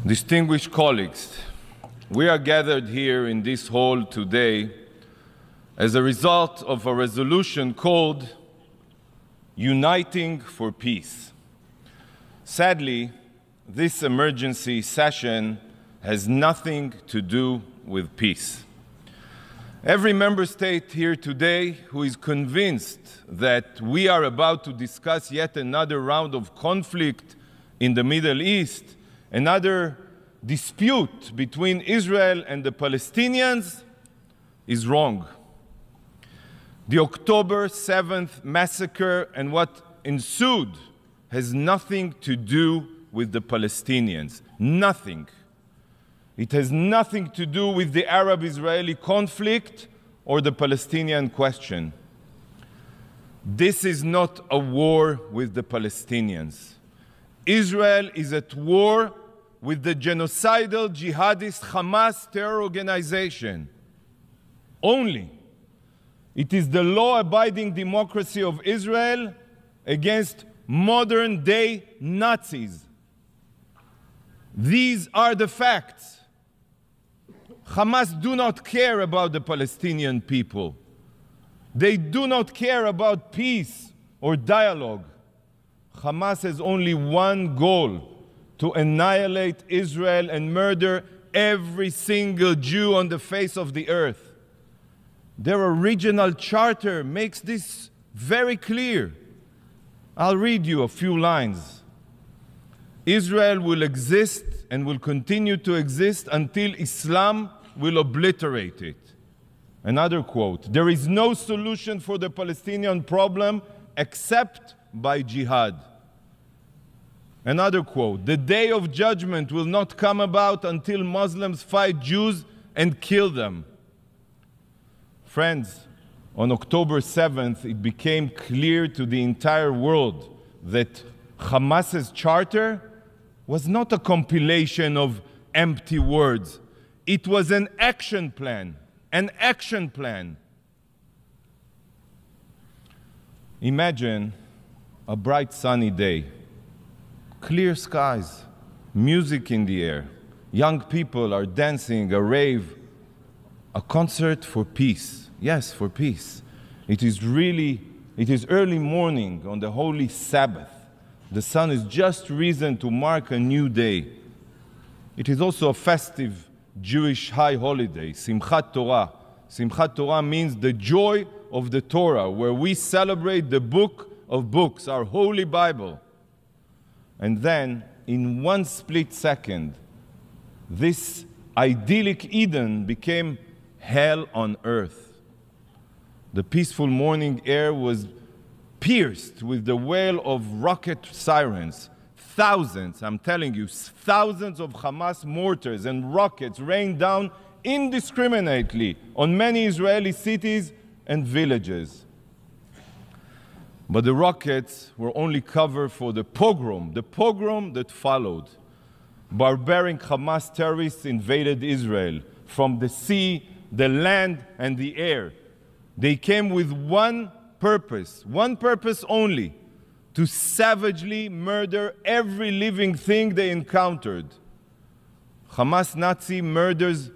Distinguished colleagues, we are gathered here in this hall today as a result of a resolution called Uniting for Peace. Sadly, this emergency session has nothing to do with peace. Every member state here today who is convinced that we are about to discuss yet another round of conflict in the Middle East, another dispute between Israel and the Palestinians, is wrong. The October 7th massacre and what ensued has nothing to do with the Palestinians. Nothing. It has nothing to do with the Arab-Israeli conflict or the Palestinian question. This is not a war with the Palestinians. Israel is at war with the genocidal jihadist Hamas terror organization. Only. It is the law-abiding democracy of Israel against modern-day Nazis. These are the facts. Hamas do not care about the Palestinian people. They do not care about peace or dialogue. Hamas has only one goal: to annihilate Israel and murder every single Jew on the face of the earth. Their original charter makes this very clear. I'll read you a few lines. Israel will exist and will continue to exist until Islam will obliterate it. Another quote: there is no solution for the Palestinian problem except by jihad. Another quote: the day of judgment will not come about until Muslims fight Jews and kill them. Friends, on October 7th, it became clear to the entire world that Hamas's charter was not a compilation of empty words. It was an action plan. An action plan. Imagine a bright sunny day. Clear skies, music in the air, young people are dancing, a rave, a concert for peace. Yes, for peace. It is early morning on the holy Sabbath. The sun has just risen to mark a new day. It is also a festive Jewish high holiday, Simchat Torah. Simchat Torah means the joy of the Torah, where we celebrate the book of books, our holy Bible. And then, in one split second, this idyllic Eden became hell on earth. The peaceful morning air was pierced with the wail of rocket sirens. Thousands, I'm telling you, thousands of Hamas mortars and rockets rained down indiscriminately on many Israeli cities and villages. But the rockets were only cover for the pogrom that followed. Barbaric Hamas terrorists invaded Israel from the sea, the land, and the air. They came with one purpose only: to savagely murder every living thing they encountered. Hamas Nazi murders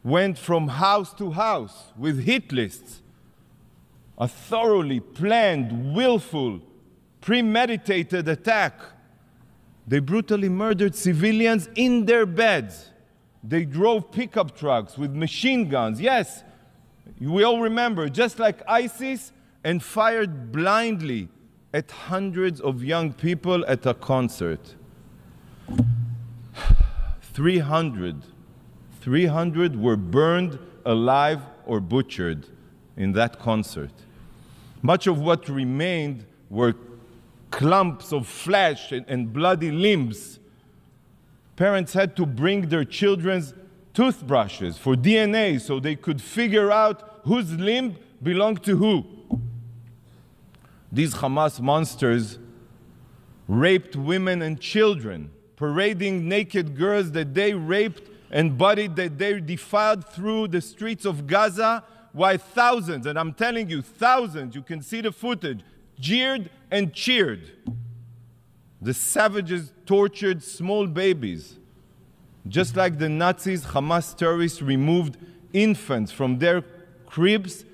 went from house to house with hit lists. A thoroughly planned, willful, premeditated attack. They brutally murdered civilians in their beds. They drove pickup trucks with machine guns. Yes, we all remember, just like ISIS, and fired blindly at hundreds of young people at a concert. 300 were burned alive or butchered in that concert. Much of what remained were clumps of flesh and bloody limbs. Parents had to bring their children's toothbrushes for DNA so they could figure out whose limb belonged to who. These Hamas monsters raped women and children, parading naked girls that they raped and bodies that they defiled through the streets of Gaza, while thousands, and I'm telling you, thousands, you can see the footage, jeered and cheered. The savages tortured small babies. Just like the Nazis, Hamas terrorists removed infants from their cribs.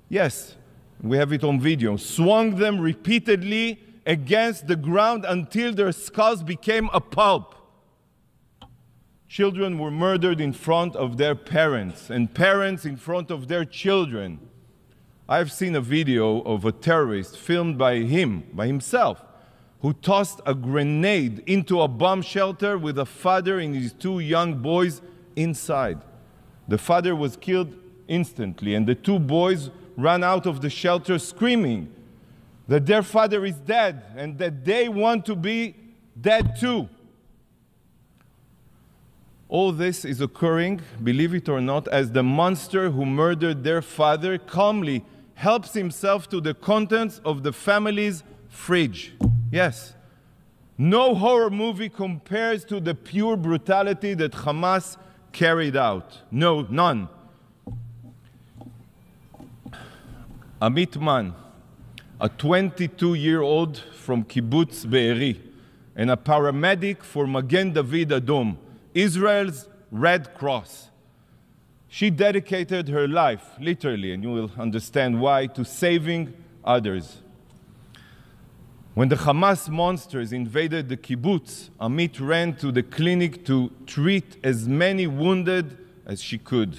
Yes, we have it on video. Swung them repeatedly against the ground until their skulls became a pulp. Children were murdered in front of their parents, and parents in front of their children. I've seen a video of a terrorist filmed by himself, who tossed a grenade into a bomb shelter with a father and his two young boys inside. The father was killed instantly, and the two boys ran out of the shelter screaming that their father is dead and that they want to be dead too. All this is occurring, believe it or not, as the monster who murdered their father calmly helps himself to the contents of the family's fridge. Yes, no horror movie compares to the pure brutality that Hamas carried out. No, none. Amit Man, a 22-year-old from Kibbutz Be'eri, and a paramedic for Magen David Adom, Israel's Red Cross. She dedicated her life, literally, and you will understand why, to saving others. When the Hamas monsters invaded the kibbutz, Amit ran to the clinic to treat as many wounded as she could.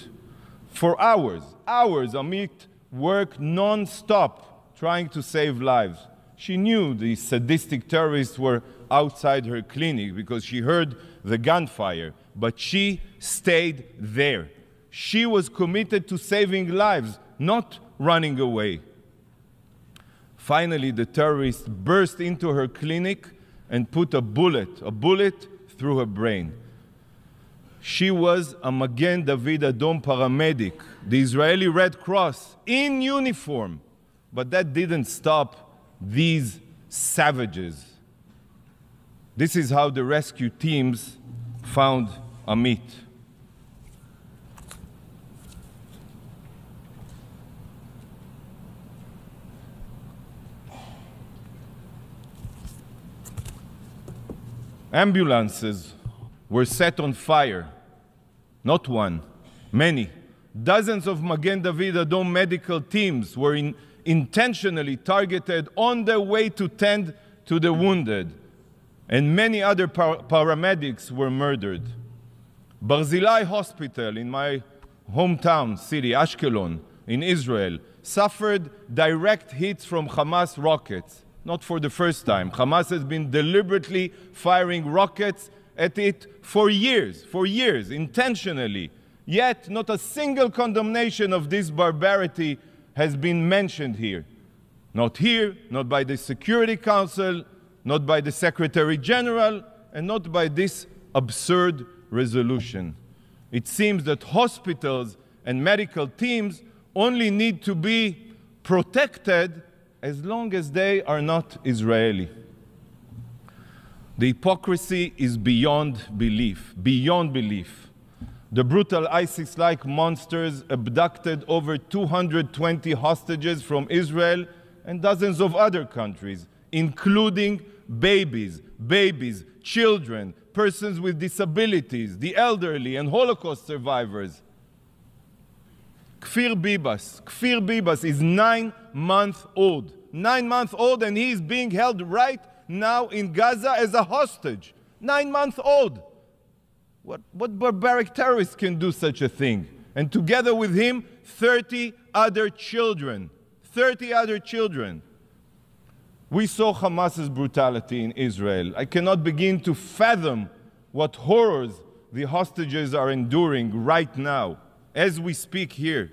For hours, Amit worked non-stop trying to save lives. She knew the sadistic terrorists were outside her clinic because she heard the gunfire, but she stayed there. She was committed to saving lives, not running away. Finally, the terrorists burst into her clinic and put a bullet through her brain. She was a Magen David Adom paramedic, the Israeli Red Cross, in uniform. But that didn't stop these savages. This is how the rescue teams found Amit. Ambulances were set on fire. Not one, many. Dozens of Magen David Adom medical teams were intentionally targeted on their way to tend to the wounded, and many other paramedics were murdered. Barzilai Hospital in my hometown city, Ashkelon, in Israel, suffered direct hits from Hamas rockets. Not for the first time. Hamas has been deliberately firing rockets at it for years, intentionally. Yet, not a single condemnation of this barbarity has been mentioned here. Not here, not by the Security Council, not by the Secretary General, and not by this absurd resolution. It seems that hospitals and medical teams only need to be protected as long as they are not Israeli. The hypocrisy is beyond belief, beyond belief. The brutal ISIS-like monsters abducted over 220 hostages from Israel and dozens of other countries, including babies, children, persons with disabilities, the elderly, and Holocaust survivors. Kfir Bibas is 9 months old. 9 months old, and he is being held right now in Gaza as a hostage. 9 months old. What barbaric terrorist can do such a thing? And together with him, 30 other children. 30 other children. We saw Hamas's brutality in Israel. I cannot begin to fathom what horrors the hostages are enduring right now, as we speak here.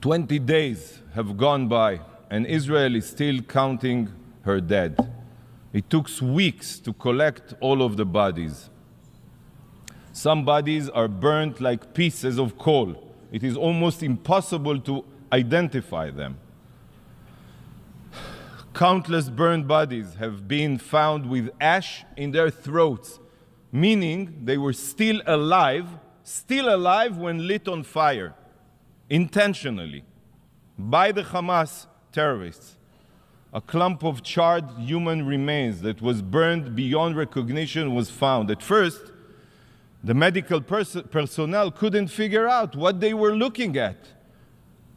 20 days have gone by, and Israel is still counting her dead. It took weeks to collect all of the bodies. Some bodies are burnt like pieces of coal. It is almost impossible to identify them. Countless burned bodies have been found with ash in their throats, meaning they were still alive when lit on fire, intentionally, by the Hamas terrorists. a clump of charred human remains that was burned beyond recognition was found. At first, the medical personnel couldn't figure out what they were looking at.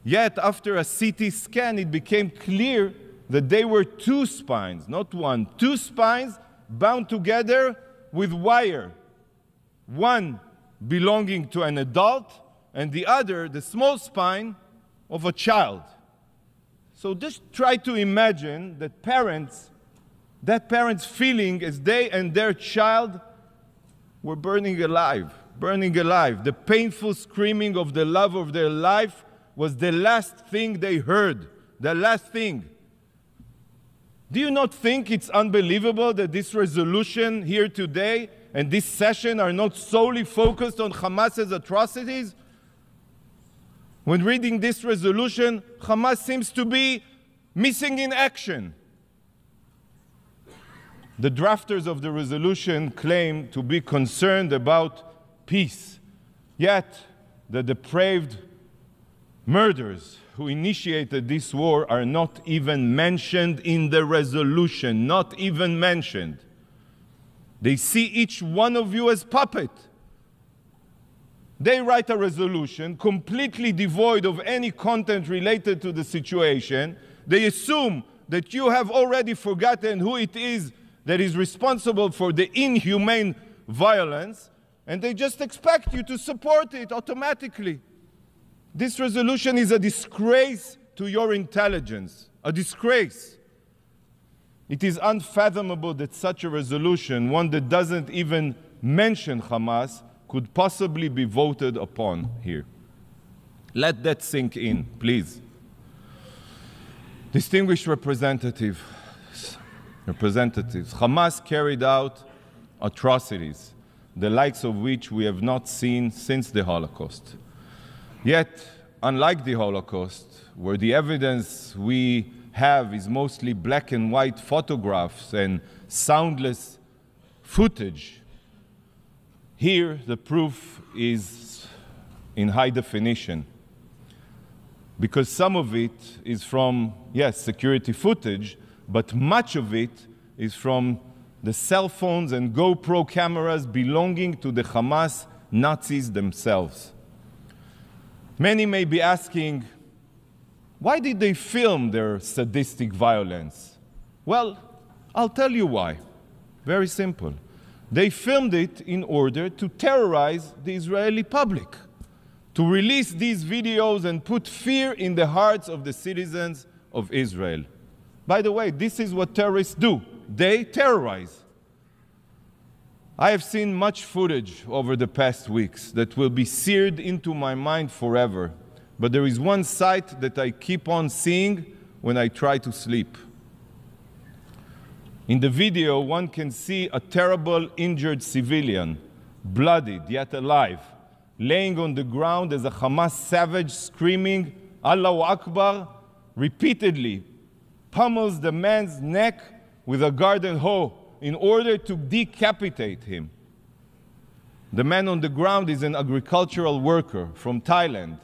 Yet, after a CT scan, it became clear that they were two spines, not one, two spines bound together with wire. One belonging to an adult, and the other, the small spine, of a child. So just try to imagine that parents feeling as they and their child were burning alive. The painful screaming of the love of their life was the last thing they heard, the last thing. Do you not think it's unbelievable that this resolution here today and this session are not solely focused on Hamas's atrocities? When reading this resolution, Hamas seems to be missing in action. The drafters of the resolution claim to be concerned about peace, yet the depraved murderers who initiated this war are not even mentioned in the resolution, not even mentioned. They see each one of you as puppet. They write a resolution completely devoid of any content related to the situation. They assume that you have already forgotten who it is that is responsible for the inhumane violence, and they just expect you to support it automatically. This resolution is a disgrace to your intelligence, a disgrace. It is unfathomable that such a resolution, one that doesn't even mention Hamas, could possibly be voted upon here. Let that sink in, please. Distinguished representatives, Hamas carried out atrocities, the likes of which we have not seen since the Holocaust. Yet, unlike the Holocaust, where the evidence we have is mostly black and white photographs and soundless footage, here, the proof is in high definition, because some of it is from, yes, security footage, but much of it is from the cell phones and GoPro cameras belonging to the Hamas Nazis themselves. Many may be asking, why did they film their sadistic violence? Well, I'll tell you why. Very simple. They filmed it in order to terrorize the Israeli public, to release these videos and put fear in the hearts of the citizens of Israel. By the way, this is what terrorists do. They terrorize. I have seen much footage over the past weeks that will be seared into my mind forever. But there is one sight that I keep on seeing when I try to sleep. In the video, one can see a terrible injured civilian, bloodied yet alive, laying on the ground as a Hamas savage screaming, Allahu Akbar, repeatedly pummels the man's neck with a garden hoe in order to decapitate him. The man on the ground is an agricultural worker from Thailand.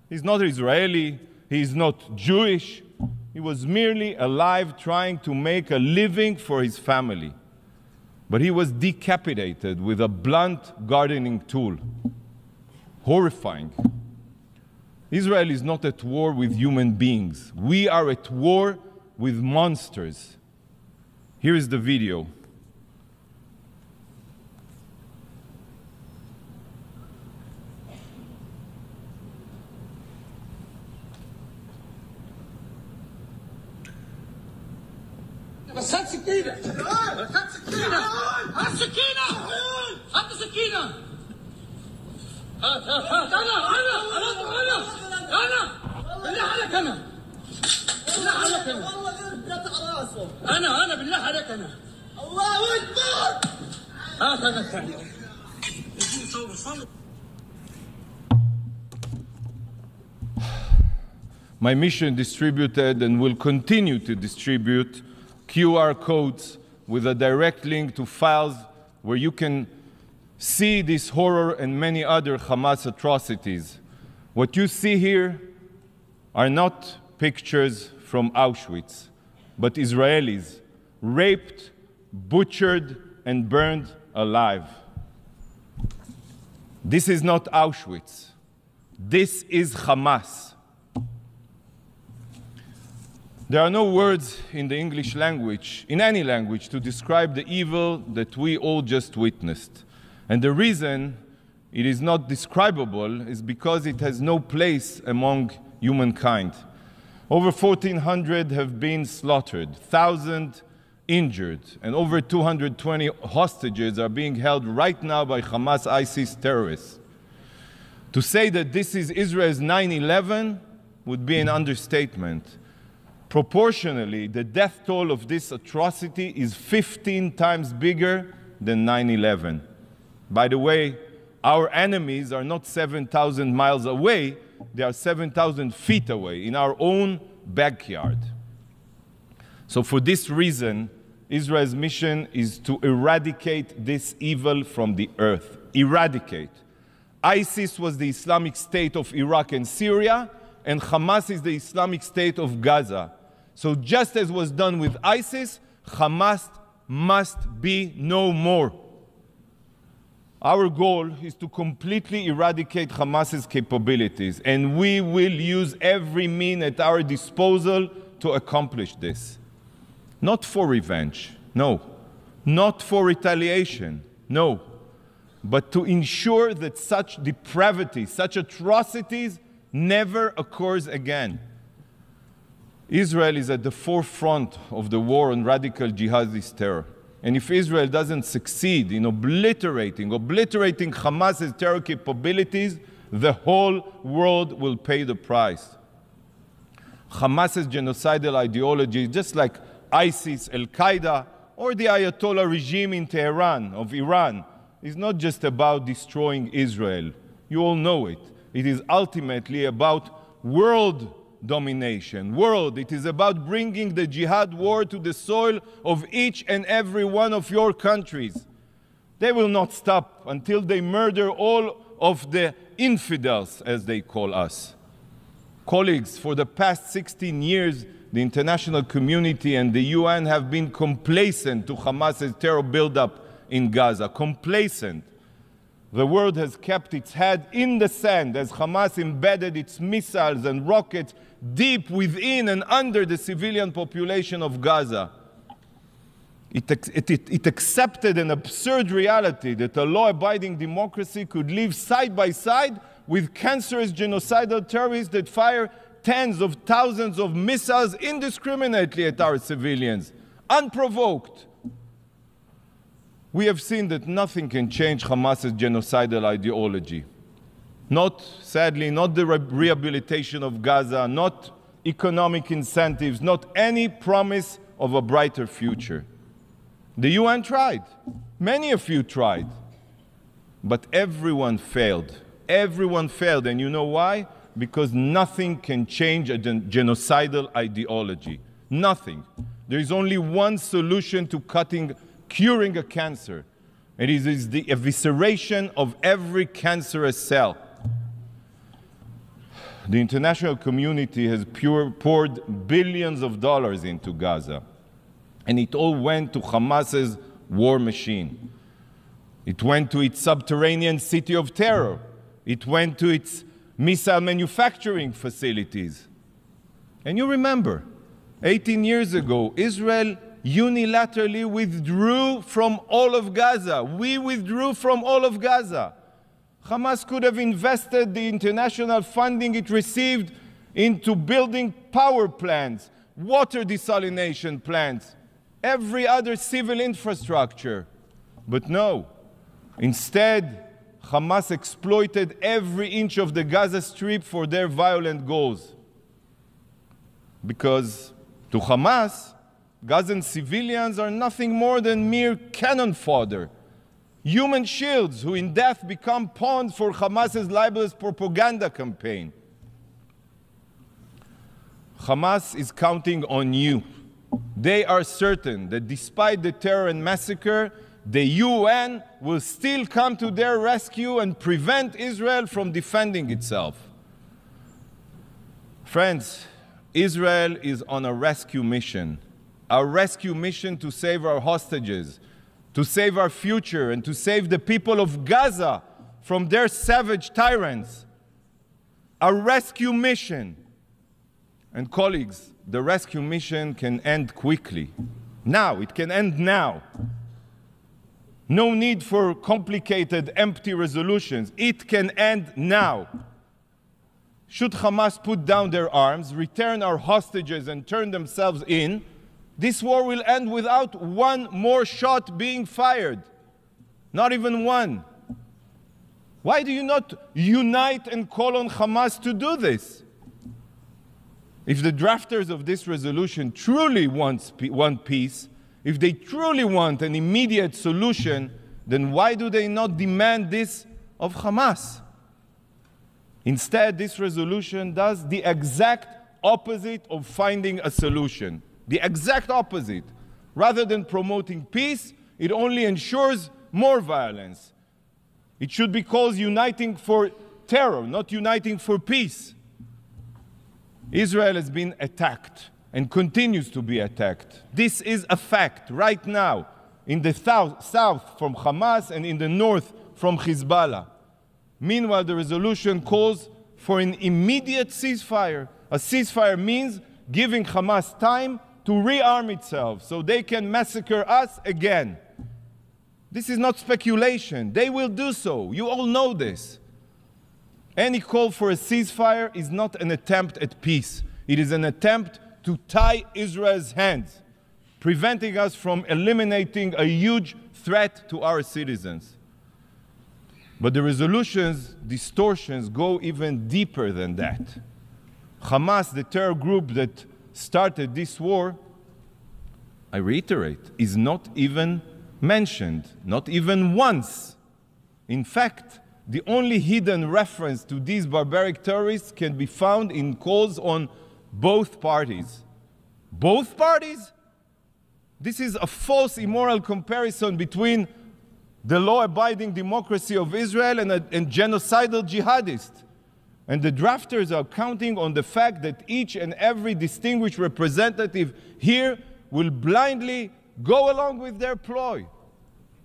He's not Israeli, he's not Jewish. He was merely alive trying to make a living for his family. But he was decapitated with a blunt gardening tool. Horrifying. Israel is not at war with human beings. We are at war with monsters. Here is the video. بس هات سكينة هات سكينة هات سكينة هات سكينة هات أنا بالله عليك أنا بالله عليك أنا أنا بالله عليك أنا الله أكبر هات هذا الثاني My mission distributed and will continue to distribute QR codes with a direct link to files where you can see this horror and many other Hamas atrocities. What you see here are not pictures from Auschwitz. but Israelis, raped, butchered, and burned alive. This is not Auschwitz. This is Hamas. There are no words in the English language, in any language, to describe the evil that we all just witnessed. And the reason it is not describable is because it has no place among humankind. Over 1,400 have been slaughtered, 1,000 injured, and over 220 hostages are being held right now by Hamas ISIS terrorists. To say that this is Israel's 9/11 would be an understatement. Proportionally, the death toll of this atrocity is 15 times bigger than 9/11. By the way, our enemies are not 7,000 miles away, they are 7,000 feet away, in our own backyard. So for this reason, Israel's mission is to eradicate this evil from the earth. Eradicate. ISIS was the Islamic State of Iraq and Syria, and Hamas is the Islamic State of Gaza. So just as was done with ISIS, Hamas must be no more. Our goal is to completely eradicate Hamas's capabilities, and we will use every means at our disposal to accomplish this. Not for revenge, no. Not for retaliation, no. But to ensure that such depravity, such atrocities never occurs again. Israel is at the forefront of the war on radical jihadist terror. And if Israel doesn't succeed in obliterating Hamas's terror capabilities, the whole world will pay the price. Hamas's genocidal ideology, just like ISIS, Al-Qaeda, or the Ayatollah regime in Tehran of Iran, is not just about destroying Israel. You all know it. It is ultimately about world domination. It is about bringing the jihad war to the soil of each and every one of your countries. They will not stop until they murder all of the infidels, as they call us. Colleagues, for the past 16 years, the international community and the UN have been complacent to Hamas's terror buildup in Gaza. Complacent. The world has kept its head in the sand as Hamas embedded its missiles and rockets deep within and under the civilian population of Gaza. It accepted an absurd reality that a law-abiding democracy could live side by side with cancerous genocidal terrorists that fire tens of thousands of missiles indiscriminately at our civilians, unprovoked. We have seen that nothing can change Hamas's genocidal ideology. Sadly, not the rehabilitation of Gaza, not economic incentives, not any promise of a brighter future. The UN tried. Many of you tried. But everyone failed. Everyone failed. And you know why? Because nothing can change a genocidal ideology. Nothing. There is only one solution to curing a cancer. It is the evisceration of every cancerous cell. The international community has poured billions of dollars into Gaza, and it all went to Hamas's war machine. It went to its subterranean city of terror. It went to its missile manufacturing facilities. And you remember, 18 years ago, Israel unilaterally withdrew from all of Gaza. We withdrew from all of Gaza. Hamas could have invested the international funding it received into building power plants, water desalination plants, every other civil infrastructure. But no. Instead, Hamas exploited every inch of the Gaza Strip for their violent goals. Because to Hamas, Gazan civilians are nothing more than mere cannon fodder, human shields who in death become pawns for Hamas's libelous propaganda campaign. Hamas is counting on you. They are certain that despite the terror and massacre, the UN will still come to their rescue and prevent Israel from defending itself. Friends, Israel is on a rescue mission. our rescue mission to save our hostages, to save our future, and to save the people of Gaza from their savage tyrants. Our rescue mission. And colleagues, the rescue mission can end quickly. Now, it can end now. No need for complicated, empty resolutions. It can end now. Should Hamas put down their arms, return our hostages, and turn themselves in, this war will end without one more shot being fired. Not even one. Why do you not unite and call on Hamas to do this? If the drafters of this resolution truly want peace, if they truly want an immediate solution, then why do they not demand this of Hamas? Instead, this resolution does the exact opposite of finding a solution. The exact opposite. Rather than promoting peace, it only ensures more violence. It should be called uniting for terror, not uniting for peace. Israel has been attacked and continues to be attacked. This is a fact right now in the south from Hamas and in the north from Hezbollah. Meanwhile, the resolution calls for an immediate ceasefire. A ceasefire means giving Hamas time to rearm itself so they can massacre us again. This is not speculation. They will do so. You all know this. Any call for a ceasefire is not an attempt at peace. It is an attempt to tie Israel's hands, preventing us from eliminating a huge threat to our citizens. But the resolution's distortions go even deeper than that. Hamas, the terror group that started this war, I reiterate, is not even mentioned, not even once. In fact, the only hidden reference to these barbaric terrorists can be found in calls on both parties. Both parties? This is a false, immoral comparison between the law-abiding democracy of Israel and genocidal jihadists. And the drafters are counting on the fact that each and every distinguished representative here will blindly go along with their ploy.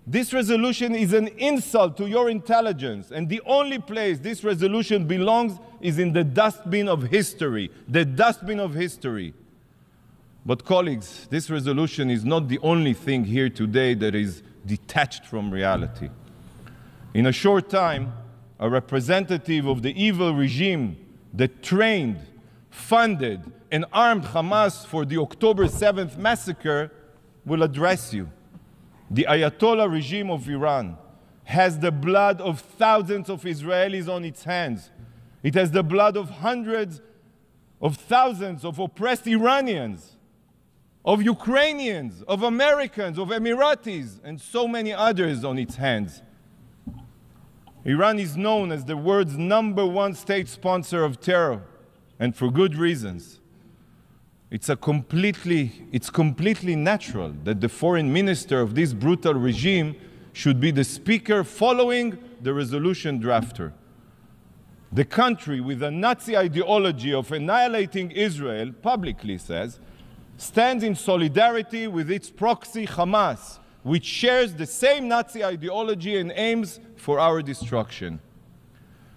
This resolution is an insult to your intelligence, and the only place this resolution belongs is in the dustbin of history, the dustbin of history. But colleagues, this resolution is not the only thing here today that is detached from reality. In a short time, a representative of the evil regime that trained, funded, and armed Hamas for the October 7th massacre will address you. The Ayatollah regime of Iran has the blood of thousands of Israelis on its hands. It has the blood of hundreds of thousands of oppressed Iranians, of Ukrainians, of Americans, of Emiratis, and so many others on its hands. Iran is known as the world's #1 state sponsor of terror, and for good reasons. It's completely natural that the foreign minister of this brutal regime should be the speaker following the resolution drafter. The country with a Nazi ideology of annihilating Israel publicly says, stands in solidarity with its proxy Hamas, which shares the same Nazi ideology and aims for our destruction.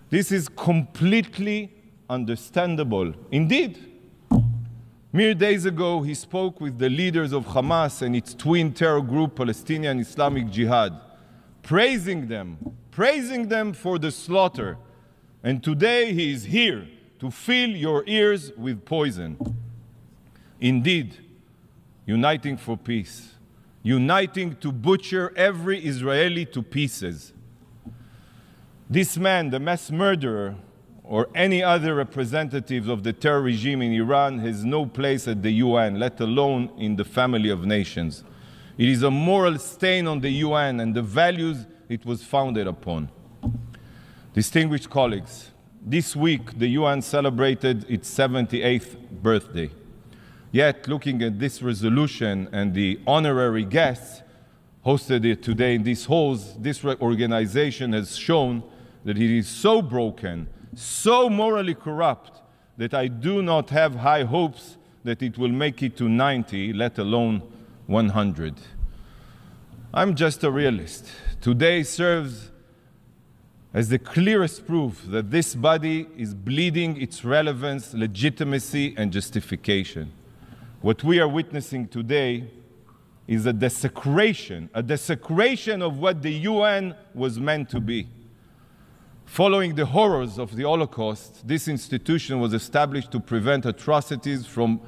This is completely understandable. Indeed, mere days ago, he spoke with the leaders of Hamas and its twin terror group, Palestinian Islamic Jihad, praising them for the slaughter. And today he is here to fill your ears with poison. Indeed, uniting for peace, uniting to butcher every Israeli to pieces. This man, the mass murderer, or any other representative of the terror regime in Iran has no place at the UN, let alone in the family of nations. It is a moral stain on the UN and the values it was founded upon. Distinguished colleagues, this week the UN celebrated its 78th birthday. Yet, looking at this resolution and the honorary guests hosted it today in these halls, this organization has shown that it is so broken, so morally corrupt, that I do not have high hopes that it will make it to 90, let alone 100. I'm just a realist. Today serves as the clearest proof that this body is bleeding its relevance, legitimacy, and justification. What we are witnessing today is a desecration of what the UN was meant to be. Following the horrors of the Holocaust, this institution was established to prevent atrocities from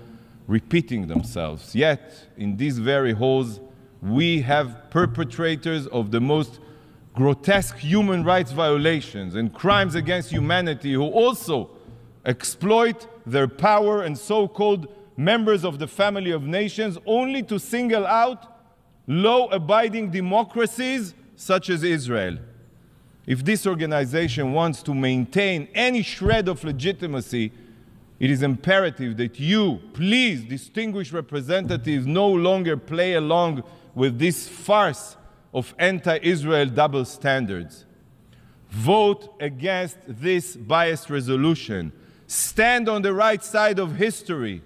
repeating themselves. Yet, in these very halls, we have perpetrators of the most grotesque human rights violations and crimes against humanity who also exploit their power and so-called members of the family of nations only to single out law-abiding democracies such as Israel. If this organization wants to maintain any shred of legitimacy, it is imperative that you, please, distinguished representatives, no longer play along with this farce of anti-Israel double standards. Vote against this biased resolution. Stand on the right side of history.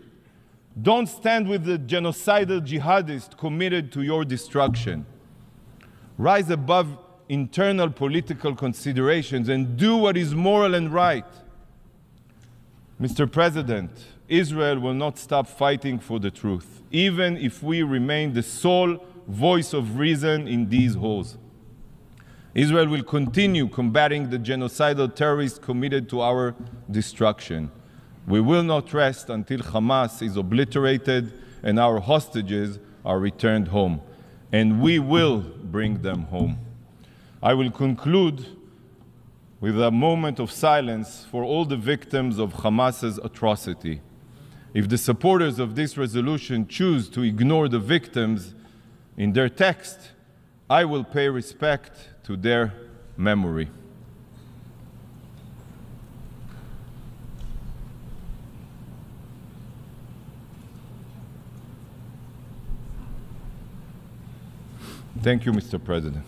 Don't stand with the genocidal jihadists committed to your destruction. Rise above internal political considerations and do what is moral and right. Mr. President, Israel will not stop fighting for the truth, even if we remain the sole voice of reason in these halls. Israel will continue combating the genocidal terrorists committed to our destruction. We will not rest until Hamas is obliterated and our hostages are returned home. And we will bring them home. I will conclude with a moment of silence for all the victims of Hamas's atrocity. If the supporters of this resolution choose to ignore the victims in their text, I will pay respect to their memory. Thank you, Mr. President.